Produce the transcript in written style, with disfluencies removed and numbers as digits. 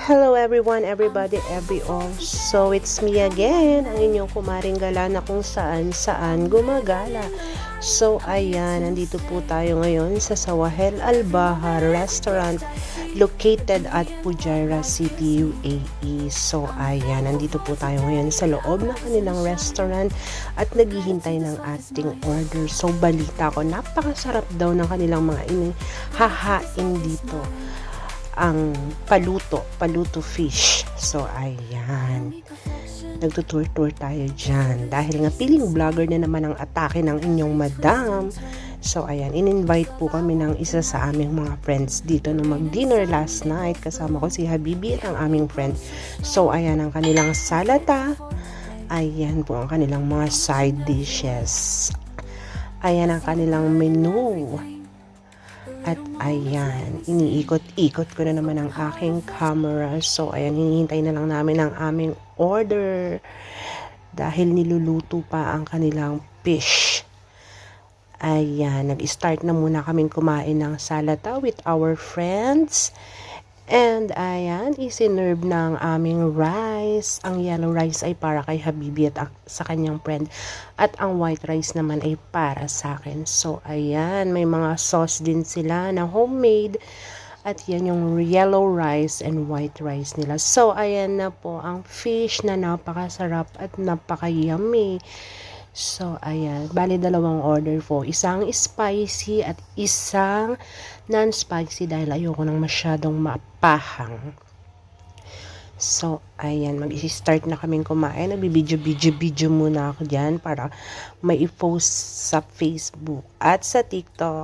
Hello everyone, everybody, every all. So it's me again, ang inyong kumaring gala na kung saan gumagala. So ayan, nandito po tayo ngayon sa Sawahel Al-Bahar Restaurant located at Fujairah City, UAE. So ayan, nandito po tayo ngayon sa loob ng kanilang restaurant at naghihintay ng ating order. So balita ko, napakasarap daw ng kanilang mga hahain dito. Ang paluto fish. So, ayan. Nagtutour-tour tayo dyan. Dahil nga, piling vlogger na naman ang atake ng inyong madam. So, ayan. In-invite po kami ng isa sa aming mga friends dito na mag-dinner last night. Kasama ko si Habibi at ang aming friend. So, ayan ang kanilang salata. Ayan po ang kanilang mga side dishes. Ayan ang kanilang menu. At ayan, iniikot-ikot ko na naman ang aking camera. So ayan, hinihintay na lang namin ang aming order. Dahil niluluto pa ang kanilang fish. Ayan, nag-start na muna kaming kumain ng salata with our friends. And ayan, isinerve ng aming rice. Ang yellow rice ay para kay Habibi at sa kanyang friend. At ang white rice naman ay para sa akin. So ayan, may mga sauce din sila na homemade. At yan yung yellow rice and white rice nila. So ayan na po ang fish na napakasarap at napaka-yummy. So, ayan. Bali, dalawang order po. Isang spicy at isang non-spicy dahil ayoko nang masyadong mapahang. So, ayan. Mag-start na kaming kumain. Nagbibidyo muna ako dyan para may i-post sa Facebook at sa TikTok.